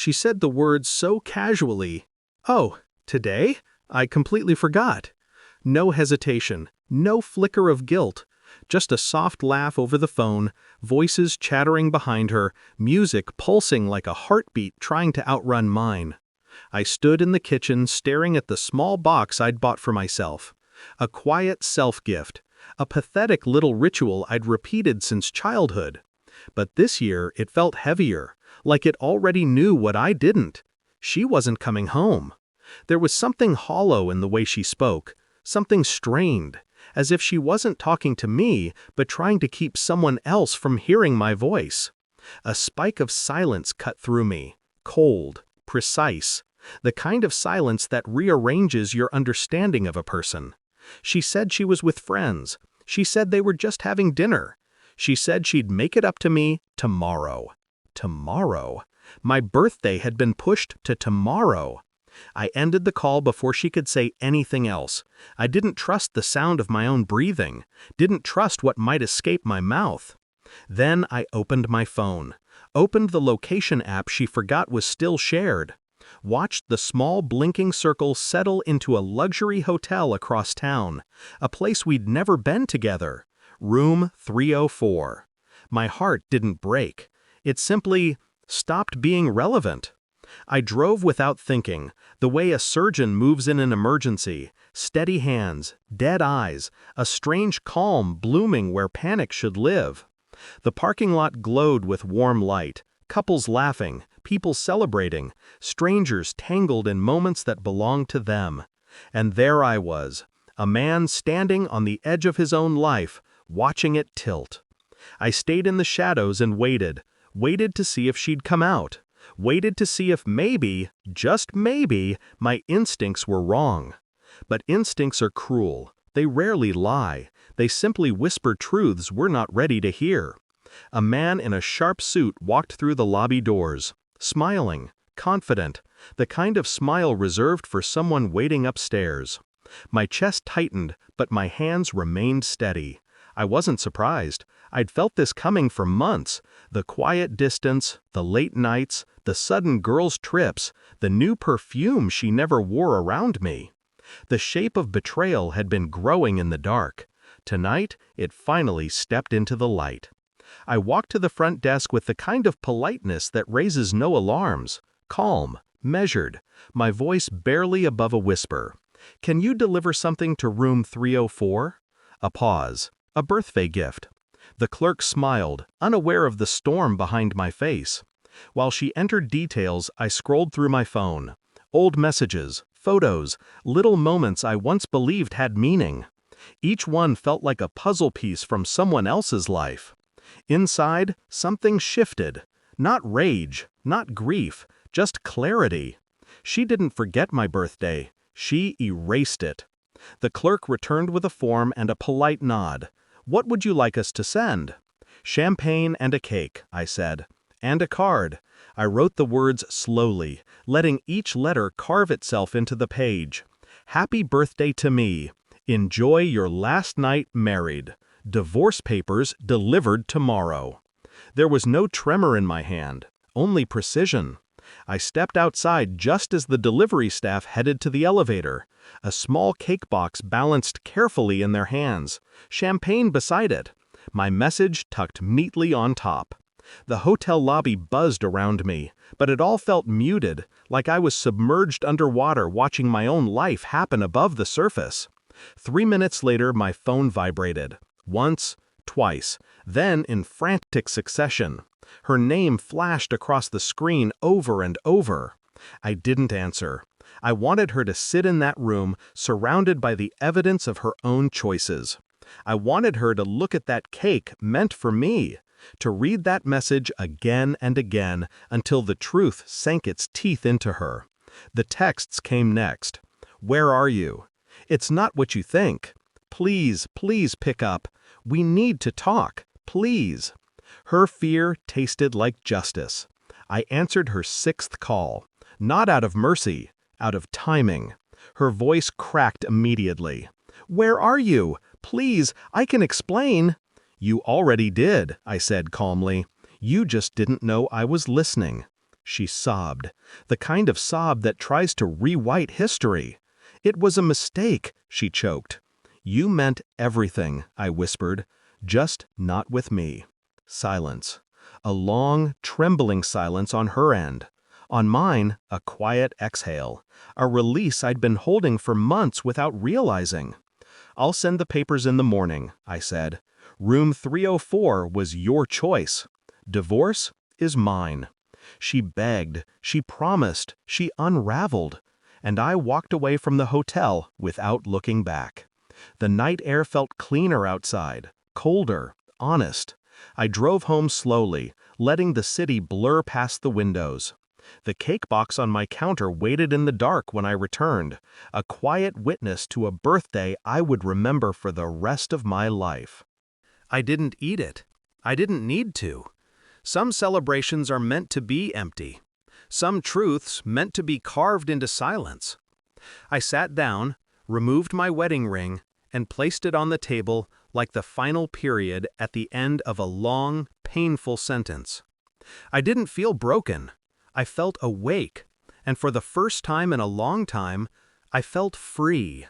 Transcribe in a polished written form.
She said the words so casually. "Oh, today? I completely forgot." No hesitation, no flicker of guilt, just a soft laugh over the phone, voices chattering behind her, music pulsing like a heartbeat trying to outrun mine. I stood in the kitchen staring at the small box I'd bought for myself. A quiet self-gift, a pathetic little ritual I'd repeated since childhood. But this year it felt heavier, like it already knew what I didn't. She wasn't coming home. There was something hollow in the way she spoke, something strained, as if she wasn't talking to me but trying to keep someone else from hearing my voice. A spike of silence cut through me, cold, precise, the kind of silence that rearranges your understanding of a person. She said she was with friends. She said they were just having dinner. She said she'd make it up to me tomorrow. Tomorrow? My birthday had been pushed to tomorrow. I ended the call before she could say anything else. I didn't trust the sound of my own breathing, didn't trust what might escape my mouth. Then I opened my phone, opened the location app she forgot was still shared, watched the small blinking circle settle into a luxury hotel across town, a place we'd never been together, room 304. My heart didn't break. It simply stopped being relevant. I drove without thinking, the way a surgeon moves in an emergency, steady hands, dead eyes, a strange calm blooming where panic should live. The parking lot glowed with warm light, couples laughing, people celebrating, strangers tangled in moments that belonged to them. And there I was, a man standing on the edge of his own life, watching it tilt. I stayed in the shadows and waited to see if she'd come out. Waited to see if maybe, just maybe, my instincts were wrong. But instincts are cruel. They rarely lie. They simply whisper truths we're not ready to hear. A man in a sharp suit walked through the lobby doors, smiling, confident, the kind of smile reserved for someone waiting upstairs. My chest tightened, but my hands remained steady. I wasn't surprised. I'd felt this coming for months. The quiet distance, the late nights, the sudden girls' trips, the new perfume she never wore around me. The shape of betrayal had been growing in the dark. Tonight, it finally stepped into the light. I walked to the front desk with the kind of politeness that raises no alarms. Calm, measured, my voice barely above a whisper. "Can you deliver something to room 304? A pause. A birthday gift. The clerk smiled, unaware of the storm behind my face. While she entered details, I scrolled through my phone. Old messages, photos, little moments I once believed had meaning. Each one felt like a puzzle piece from someone else's life. Inside, something shifted. Not rage, not grief, just clarity. She didn't forget my birthday. She erased it. The clerk returned with a form and a polite nod. "What would you like us to send?" "Champagne and a cake," I said. "And a card." I wrote the words slowly, letting each letter carve itself into the page. "Happy birthday to me. Enjoy your last night married. Divorce papers delivered tomorrow." There was no tremor in my hand, only precision. I stepped outside just as the delivery staff headed to the elevator. A small cake box balanced carefully in their hands, champagne beside it, my message tucked neatly on top. The hotel lobby buzzed around me, but it all felt muted, like I was submerged underwater watching my own life happen above the surface. 3 minutes later, my phone vibrated. Once, twice, then in frantic succession. Her name flashed across the screen over and over. I didn't answer. I wanted her to sit in that room, surrounded by the evidence of her own choices. I wanted her to look at that cake meant for me, to read that message again and again until the truth sank its teeth into her. The texts came next. "Where are you? It's not what you think. Please, please pick up. We need to talk. Please." Her fear tasted like justice. I answered her 6th call, not out of mercy, out of timing. Her voice cracked immediately. "Where are you? Please, I can explain." "You already did," I said calmly. "You just didn't know I was listening." She sobbed, the kind of sob that tries to rewrite history. "It was a mistake," she choked. "You meant everything," I whispered, "just not with me." Silence. A long, trembling silence on her end. On mine, a quiet exhale, a release I'd been holding for months without realizing. "I'll send the papers in the morning," I said. "Room 304 was your choice. Divorce is mine." She begged, she promised, she unraveled, and I walked away from the hotel without looking back. The night air felt cleaner outside, colder, honest. I drove home slowly, letting the city blur past the windows. The cake box on my counter waited in the dark when I returned, a quiet witness to a birthday I would remember for the rest of my life. I didn't eat it. I didn't need to. Some celebrations are meant to be empty. Some truths meant to be carved into silence. I sat down, removed my wedding ring, and placed it on the table like the final period at the end of a long, painful sentence. I didn't feel broken. I felt awake, and for the first time in a long time, I felt free.